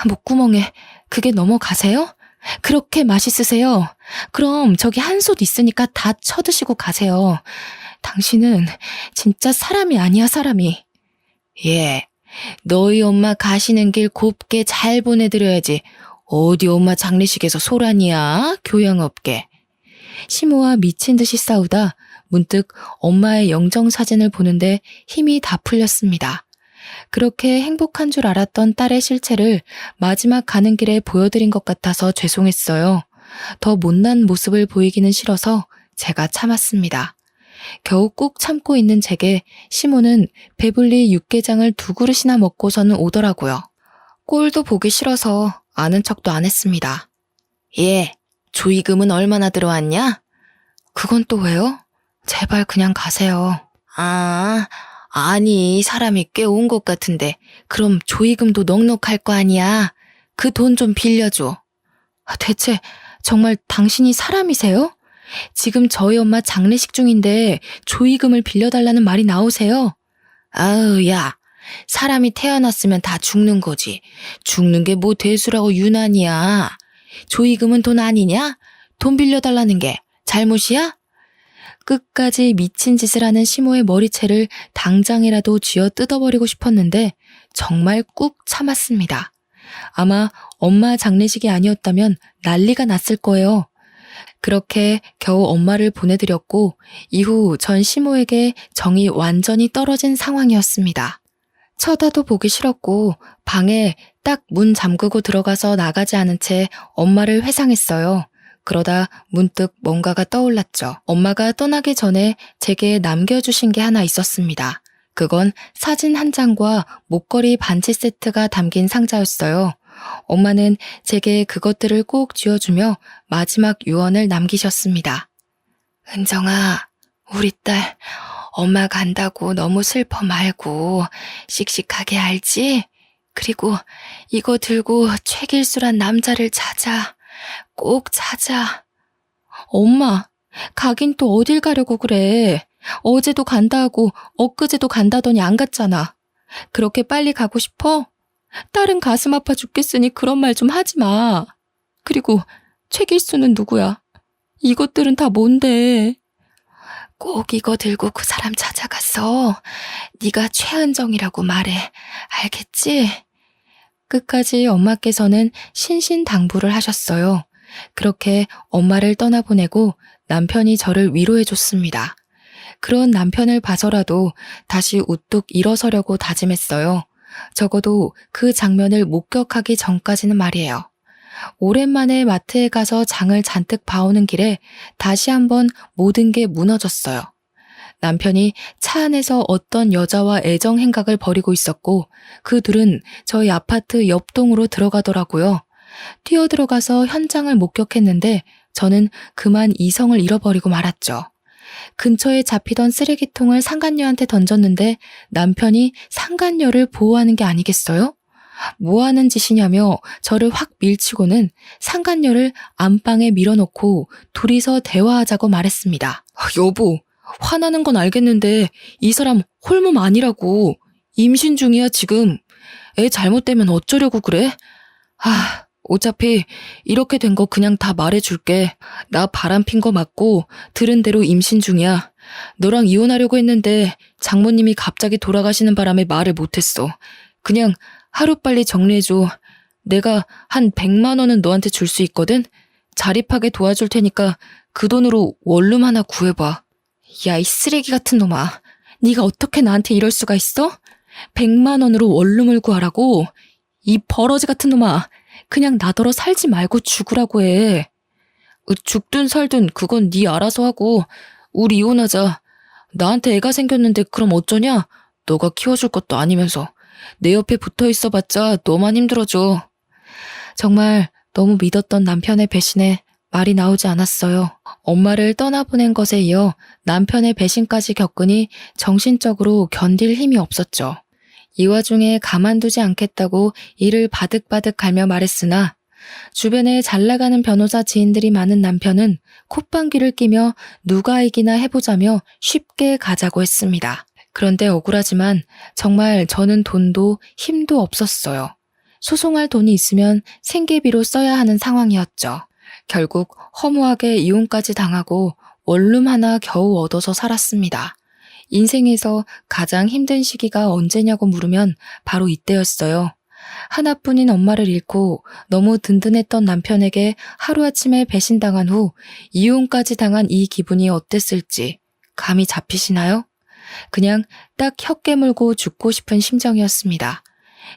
목구멍에 그게 넘어가세요? 그렇게 맛있으세요? 그럼 저기 한솥 있으니까 다 쳐드시고 가세요. 당신은 진짜 사람이 아니야, 사람이. 예, 너희 엄마 가시는 길 곱게 잘 보내드려야지. 어디 엄마 장례식에서 소란이야? 교양 없게. 시모와 미친 듯이 싸우다 문득 엄마의 영정사진을 보는데 힘이 다 풀렸습니다. 그렇게 행복한 줄 알았던 딸의 실체를 마지막 가는 길에 보여드린 것 같아서 죄송했어요. 더 못난 모습을 보이기는 싫어서 제가 참았습니다. 겨우 꾹 참고 있는 제게 시모는 배불리 육개장을 2그릇이나 먹고서는 오더라고요. 꼴도 보기 싫어서 아는 척도 안 했습니다. 예, 조의금은 얼마나 들어왔냐? 그건 또 왜요? 제발 그냥 가세요. 아니 사람이 꽤 온 것 같은데 그럼 조의금도 넉넉할 거 아니야. 그 돈 좀 빌려줘. 대체 정말 당신이 사람이세요? 지금 저희 엄마 장례식 중인데 조의금을 빌려달라는 말이 나오세요? 아우 야, 사람이 태어났으면 다 죽는 거지. 죽는 게 뭐 대수라고 유난이야. 조의금은 돈 아니냐? 돈 빌려달라는 게 잘못이야? 끝까지 미친 짓을 하는 시모의 머리채를 당장이라도 쥐어 뜯어버리고 싶었는데 정말 꾹 참았습니다. 아마 엄마 장례식이 아니었다면 난리가 났을 거예요. 그렇게 겨우 엄마를 보내드렸고 이후 전 시모에게 정이 완전히 떨어진 상황이었습니다. 쳐다도 보기 싫었고 방에 딱 문 잠그고 들어가서 나가지 않은 채 엄마를 회상했어요. 그러다 문득 뭔가가 떠올랐죠. 엄마가 떠나기 전에 제게 남겨주신 게 하나 있었습니다. 그건 사진 한 장과 목걸이 반지 세트가 담긴 상자였어요. 엄마는 제게 그것들을 꼭 쥐어주며 마지막 유언을 남기셨습니다. 은정아, 우리 딸 엄마 간다고 너무 슬퍼 말고 씩씩하게 알지? 그리고 이거 들고 최길수란 남자를 찾아. 꼭 찾아. 엄마, 가긴 또 어딜 가려고 그래. 어제도 간다 하고 엊그제도 간다더니 안 갔잖아. 그렇게 빨리 가고 싶어? 딸은 가슴 아파 죽겠으니 그런 말 좀 하지 마. 그리고 최길수는 누구야? 이것들은 다 뭔데? 꼭 이거 들고 그 사람 찾아갔어. 네가 최은정이라고 말해. 알겠지? 끝까지 엄마께서는 신신당부를 하셨어요. 그렇게 엄마를 떠나보내고 남편이 저를 위로해줬습니다. 그런 남편을 봐서라도 다시 우뚝 일어서려고 다짐했어요. 적어도 그 장면을 목격하기 전까지는 말이에요. 오랜만에 마트에 가서 장을 잔뜩 봐오는 길에 다시 한번 모든 게 무너졌어요. 남편이 차 안에서 어떤 여자와 애정 행각을 벌이고 있었고 그 둘은 저희 아파트 옆동으로 들어가더라고요. 뛰어들어가서 현장을 목격했는데 저는 그만 이성을 잃어버리고 말았죠. 근처에 잡히던 쓰레기통을 상간녀한테 던졌는데 남편이 상간녀를 보호하는 게 아니겠어요? 뭐 하는 짓이냐며 저를 확 밀치고는 상간녀를 안방에 밀어놓고 둘이서 대화하자고 말했습니다. 여보, 화나는 건 알겠는데 이 사람 홀몸 아니라고. 임신 중이야 지금. 애 잘못되면 어쩌려고 그래? 어차피 이렇게 된 거 그냥 다 말해줄게. 나 바람핀 거 맞고 들은 대로 임신 중이야. 너랑 이혼하려고 했는데 장모님이 갑자기 돌아가시는 바람에 말을 못했어. 그냥 하루빨리 정리해줘. 내가 한 100만 원은 너한테 줄 수 있거든? 자립하게 도와줄 테니까 그 돈으로 원룸 하나 구해봐. 야, 이 쓰레기 같은 놈아. 네가 어떻게 나한테 이럴 수가 있어? 100만 원으로 원룸을 구하라고? 이 버러지 같은 놈아. 그냥 나더러 살지 말고 죽으라고 해. 죽든 살든 그건 네 알아서 하고 우리 이혼하자. 나한테 애가 생겼는데 그럼 어쩌냐? 너가 키워줄 것도 아니면서. 내 옆에 붙어 있어봤자 너만 힘들어져. 정말 너무 믿었던 남편의 배신에 말이 나오지 않았어요. 엄마를 떠나보낸 것에 이어 남편의 배신까지 겪으니 정신적으로 견딜 힘이 없었죠. 이 와중에 가만두지 않겠다고 이를 바득바득 갈며 말했으나 주변에 잘 나가는 변호사 지인들이 많은 남편은 콧방귀를 끼며 누가 이기나 해보자며 쉽게 가자고 했습니다. 그런데 억울하지만 정말 저는 돈도 힘도 없었어요. 소송할 돈이 있으면 생계비로 써야 하는 상황이었죠. 결국 허무하게 이혼까지 당하고 원룸 하나 겨우 얻어서 살았습니다. 인생에서 가장 힘든 시기가 언제냐고 물으면 바로 이때였어요. 하나뿐인 엄마를 잃고 너무 든든했던 남편에게 하루아침에 배신당한 후 이혼까지 당한 이 기분이 어땠을지 감이 잡히시나요? 그냥 딱 혀 깨물고 죽고 싶은 심정이었습니다.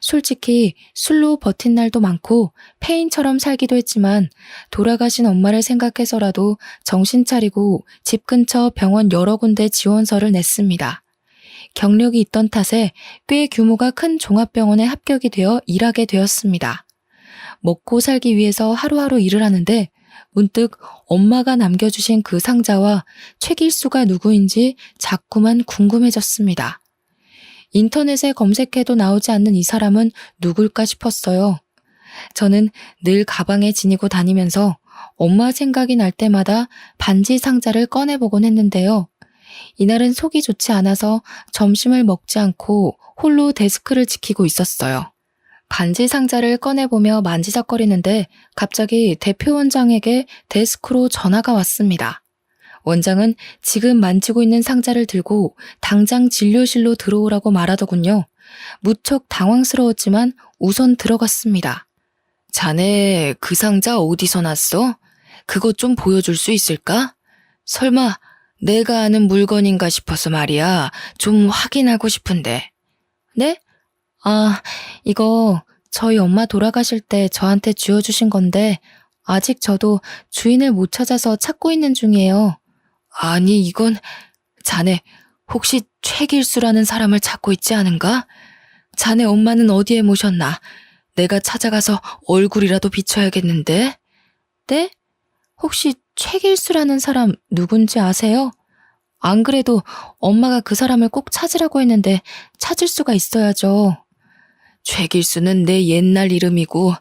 솔직히 술로 버틴 날도 많고 폐인처럼 살기도 했지만 돌아가신 엄마를 생각해서라도 정신 차리고 집 근처 병원 여러 군데 지원서를 냈습니다. 경력이 있던 탓에 꽤 규모가 큰 종합병원에 합격이 되어 일하게 되었습니다. 먹고 살기 위해서 하루하루 일을 하는데 문득 엄마가 남겨주신 그 상자와 최길수가 누구인지 자꾸만 궁금해졌습니다. 인터넷에 검색해도 나오지 않는 이 사람은 누굴까 싶었어요. 저는 늘 가방에 지니고 다니면서 엄마 생각이 날 때마다 반지 상자를 꺼내보곤 했는데요. 이날은 속이 좋지 않아서 점심을 먹지 않고 홀로 데스크를 지키고 있었어요. 반지 상자를 꺼내보며 만지작거리는데 갑자기 대표 원장에게 데스크로 전화가 왔습니다. 원장은 지금 만지고 있는 상자를 들고 당장 진료실로 들어오라고 말하더군요. 무척 당황스러웠지만 우선 들어갔습니다. 자네 그 상자 어디서 났어? 그거 좀 보여줄 수 있을까? 설마 내가 아는 물건인가 싶어서 말이야. 좀 확인하고 싶은데. 네? 아, 이거 저희 엄마 돌아가실 때 저한테 쥐어주신 건데 아직 저도 주인을 못 찾아서 찾고 있는 중이에요. 아니, 이건 자네 혹시 최길수라는 사람을 찾고 있지 않은가? 자네 엄마는 어디에 모셨나? 내가 찾아가서 얼굴이라도 비춰야겠는데? 네? 혹시 최길수라는 사람 누군지 아세요? 안 그래도 엄마가 그 사람을 꼭 찾으라고 했는데 찾을 수가 있어야죠. 최길수는 내 옛날 이름이고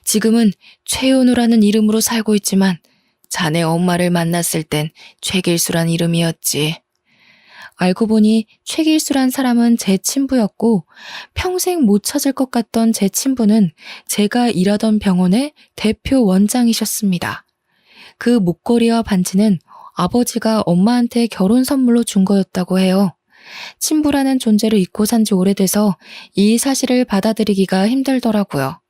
지금은 최연우라는 이름으로 살고 있지만 자네 엄마를 만났을 땐 최길수란 이름이었지. 알고 보니 최길수란 사람은 제 친부였고 평생 못 찾을 것 같던 제 친부는 제가 일하던 병원의 대표 원장이셨습니다. 그 목걸이와 반지는 아버지가 엄마한테 결혼 선물로 준 거였다고 해요. 친부라는 존재를 잊고 산 지 오래돼서 이 사실을 받아들이기가 힘들더라고요.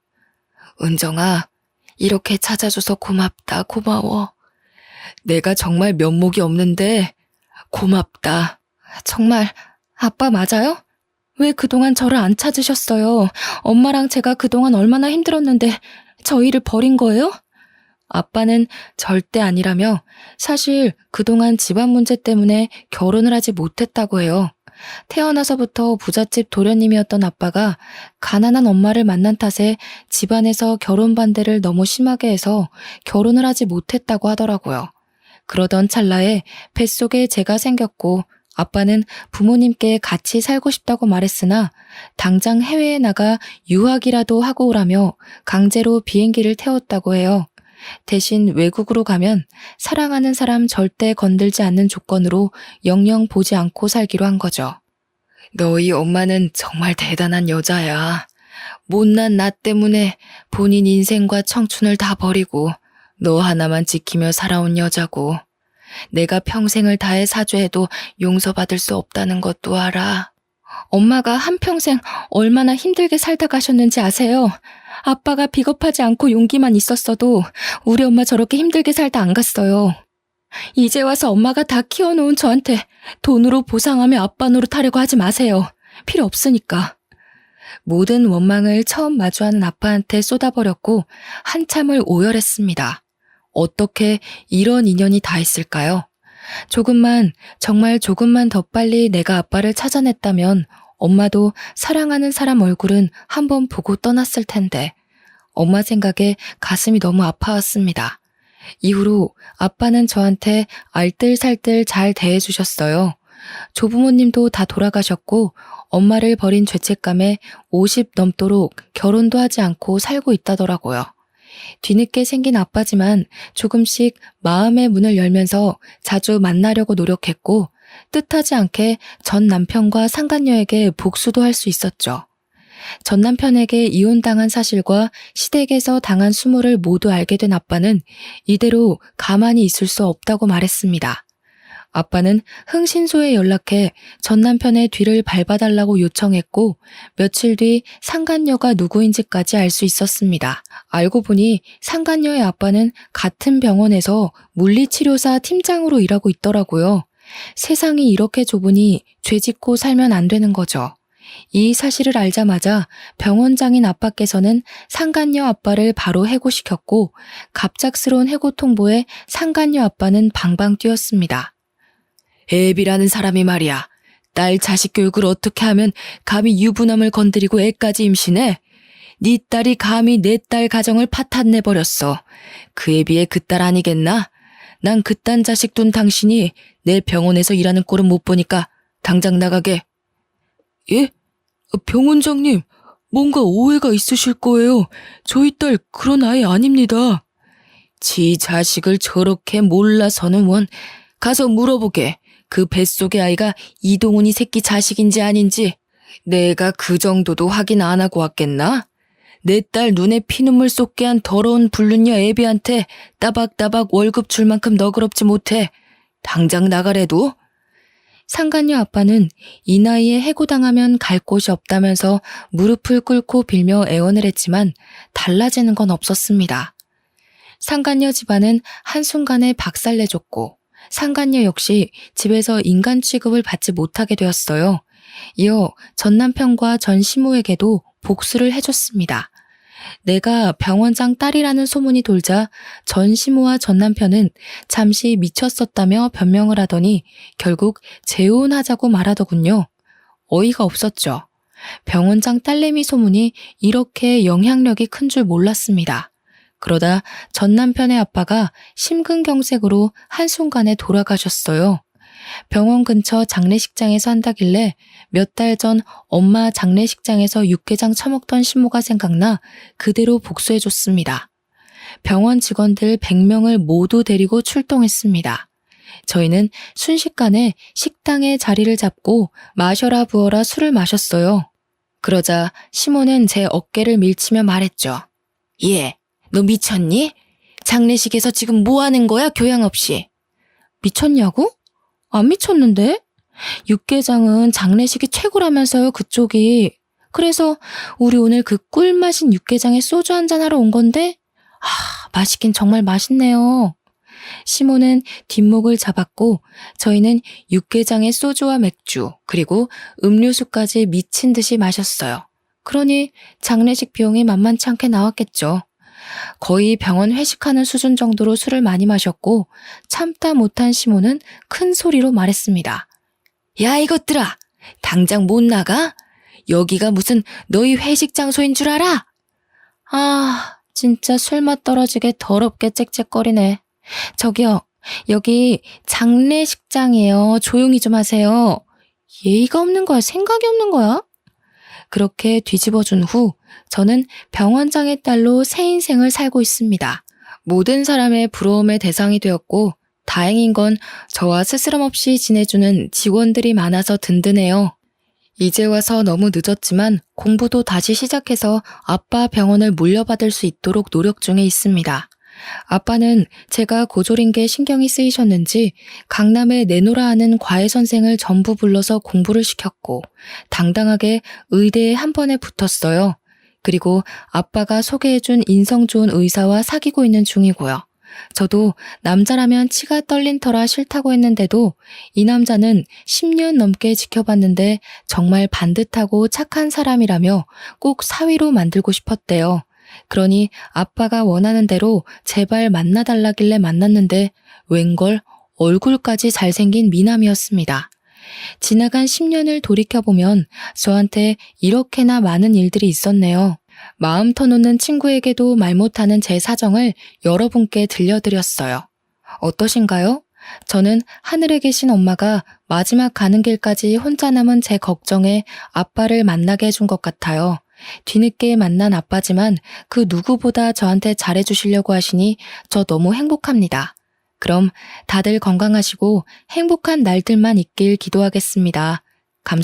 은정아, 이렇게 찾아줘서 고맙다, 고마워. 내가 정말 면목이 없는데 고맙다. 정말 아빠 맞아요? 왜 그동안 저를 안 찾으셨어요? 엄마랑 제가 그동안 얼마나 힘들었는데 저희를 버린 거예요? 아빠는 절대 아니라며 사실 그동안 집안 문제 때문에 결혼을 하지 못했다고 해요. 태어나서부터 부잣집 도련님이었던 아빠가 가난한 엄마를 만난 탓에 집안에서 결혼 반대를 너무 심하게 해서 결혼을 하지 못했다고 하더라고요. 그러던 찰나에 뱃속에 제가 생겼고 아빠는 부모님께 같이 살고 싶다고 말했으나 당장 해외에 나가 유학이라도 하고 오라며 강제로 비행기를 태웠다고 해요. 대신 외국으로 가면 사랑하는 사람 절대 건들지 않는 조건으로 영영 보지 않고 살기로 한 거죠. 너희 엄마는 정말 대단한 여자야. 못난 나 때문에 본인 인생과 청춘을 다 버리고 너 하나만 지키며 살아온 여자고 내가 평생을 다해 사죄해도 용서받을 수 없다는 것도 알아. 엄마가 한평생 얼마나 힘들게 살다 가셨는지 아세요? 아빠가 비겁하지 않고 용기만 있었어도 우리 엄마 저렇게 힘들게 살다 안 갔어요. 이제 와서 엄마가 다 키워놓은 저한테 돈으로 보상하며 아빠 노릇하려고 하지 마세요. 필요 없으니까. 모든 원망을 처음 마주하는 아빠한테 쏟아버렸고 한참을 오열했습니다. 어떻게 이런 인연이 다 있을까요? 정말 조금만 더 빨리 내가 아빠를 찾아냈다면 엄마도 사랑하는 사람 얼굴은 한번 보고 떠났을 텐데 엄마 생각에 가슴이 너무 아파왔습니다. 이후로 아빠는 저한테 알뜰살뜰 잘 대해주셨어요. 조부모님도 다 돌아가셨고 엄마를 버린 죄책감에 50 넘도록 결혼도 하지 않고 살고 있다더라고요. 뒤늦게 생긴 아빠지만 조금씩 마음의 문을 열면서 자주 만나려고 노력했고 뜻하지 않게 전 남편과 상간녀에게 복수도 할 수 있었죠. 전 남편에게 이혼당한 사실과 시댁에서 당한 수모를 모두 알게 된 아빠는 이대로 가만히 있을 수 없다고 말했습니다. 아빠는 흥신소에 연락해 전 남편의 뒤를 밟아달라고 요청했고 며칠 뒤 상간녀가 누구인지까지 알 수 있었습니다. 알고 보니 상간녀의 아빠는 같은 병원에서 물리치료사 팀장으로 일하고 있더라고요. 세상이 이렇게 좁으니 죄짓고 살면 안 되는 거죠. 이 사실을 알자마자 병원장인 아빠께서는 상간녀 아빠를 바로 해고시켰고 갑작스러운 해고 통보에 상간녀 아빠는 방방 뛰었습니다. 애비라는 사람이 말이야. 딸 자식 교육을 어떻게 하면 감히 유부남을 건드리고 애까지 임신해? 네 딸이 감히 내 딸 가정을 파탄내버렸어. 그에 비해 그 딸 아니겠나? 난 그딴 자식 둔 당신이 내 병원에서 일하는 꼴은 못 보니까 당장 나가게. 예? 병원장님, 뭔가 오해가 있으실 거예요. 저희 딸 그런 아이 아닙니다. 지 자식을 저렇게 몰라서는 원. 가서 물어보게. 그 뱃속의 아이가 이동훈이 새끼 자식인지 아닌지. 내가 그 정도도 확인 안 하고 왔겠나? 내 딸 눈에 피눈물 쏟게 한 더러운 불륜녀 애비한테 따박따박 월급 줄 만큼 너그럽지 못해. 당장 나가래도? 상간녀 아빠는 이 나이에 해고당하면 갈 곳이 없다면서 무릎을 꿇고 빌며 애원을 했지만 달라지는 건 없었습니다. 상간녀 집안은 한순간에 박살내줬고 상간녀 역시 집에서 인간 취급을 받지 못하게 되었어요. 이어 전 남편과 전 시모에게도 복수를 해줬습니다. 내가 병원장 딸이라는 소문이 돌자 전 시모와 전 남편은 잠시 미쳤었다며 변명을 하더니 결국 재혼하자고 말하더군요. 어이가 없었죠. 병원장 딸내미 소문이 이렇게 영향력이 큰 줄 몰랐습니다. 그러다 전 남편의 아빠가 심근경색으로 한순간에 돌아가셨어요. 병원 근처 장례식장에서 한다길래 몇 달 전 엄마 장례식장에서 육개장 처먹던 시모가 생각나 그대로 복수해줬습니다. 병원 직원들 100명을 모두 데리고 출동했습니다. 저희는 순식간에 식당에 자리를 잡고 마셔라 부어라 술을 마셨어요. 그러자 시모는 제 어깨를 밀치며 말했죠. 예, 너 미쳤니? 장례식에서 지금 뭐 하는 거야, 교양 없이? 미쳤냐고? 안 미쳤는데? 육개장은 장례식이 최고라면서요, 그쪽이. 그래서 우리 오늘 그 꿀맛인 육개장에 소주 한잔 하러 온 건데? 맛있긴 정말 맛있네요. 시모는 뒷목을 잡았고 저희는 육개장에 소주와 맥주 그리고 음료수까지 미친 듯이 마셨어요. 그러니 장례식 비용이 만만치 않게 나왔겠죠. 거의 병원 회식하는 수준 정도로 술을 많이 마셨고 참다 못한 시모는 큰 소리로 말했습니다. 야 이것들아! 당장 못 나가? 여기가 무슨 너희 회식 장소인 줄 알아? 진짜 술맛 떨어지게 더럽게 짹짹거리네. 저기요, 여기 장례식장이에요. 조용히 좀 하세요. 예의가 없는 거야? 생각이 없는 거야? 그렇게 뒤집어준 후 저는 병원장의 딸로 새 인생을 살고 있습니다. 모든 사람의 부러움의 대상이 되었고 다행인 건 저와 스스럼 없이 지내주는 직원들이 많아서 든든해요. 이제 와서 너무 늦었지만 공부도 다시 시작해서 아빠 병원을 물려받을 수 있도록 노력 중에 있습니다. 아빠는 제가 고졸인 게 신경이 쓰이셨는지 강남에 내노라 하는 과외 선생을 전부 불러서 공부를 시켰고 당당하게 의대에 한 번에 붙었어요. 그리고 아빠가 소개해준 인성 좋은 의사와 사귀고 있는 중이고요. 저도 남자라면 치가 떨린 터라 싫다고 했는데도 이 남자는 10년 넘게 지켜봤는데 정말 반듯하고 착한 사람이라며 꼭 사위로 만들고 싶었대요. 그러니 아빠가 원하는 대로 제발 만나달라길래 만났는데 웬걸 얼굴까지 잘생긴 미남이었습니다. 지나간 10년을 돌이켜보면 저한테 이렇게나 많은 일들이 있었네요. 마음 터놓는 친구에게도 말 못하는 제 사정을 여러분께 들려드렸어요. 어떠신가요? 저는 하늘에 계신 엄마가 마지막 가는 길까지 혼자 남은 제 걱정에 아빠를 만나게 해준 것 같아요. 뒤늦게 만난 아빠지만 그 누구보다 저한테 잘해주시려고 하시니 저 너무 행복합니다. 그럼 다들 건강하시고 행복한 날들만 있길 기도하겠습니다. 감사합니다.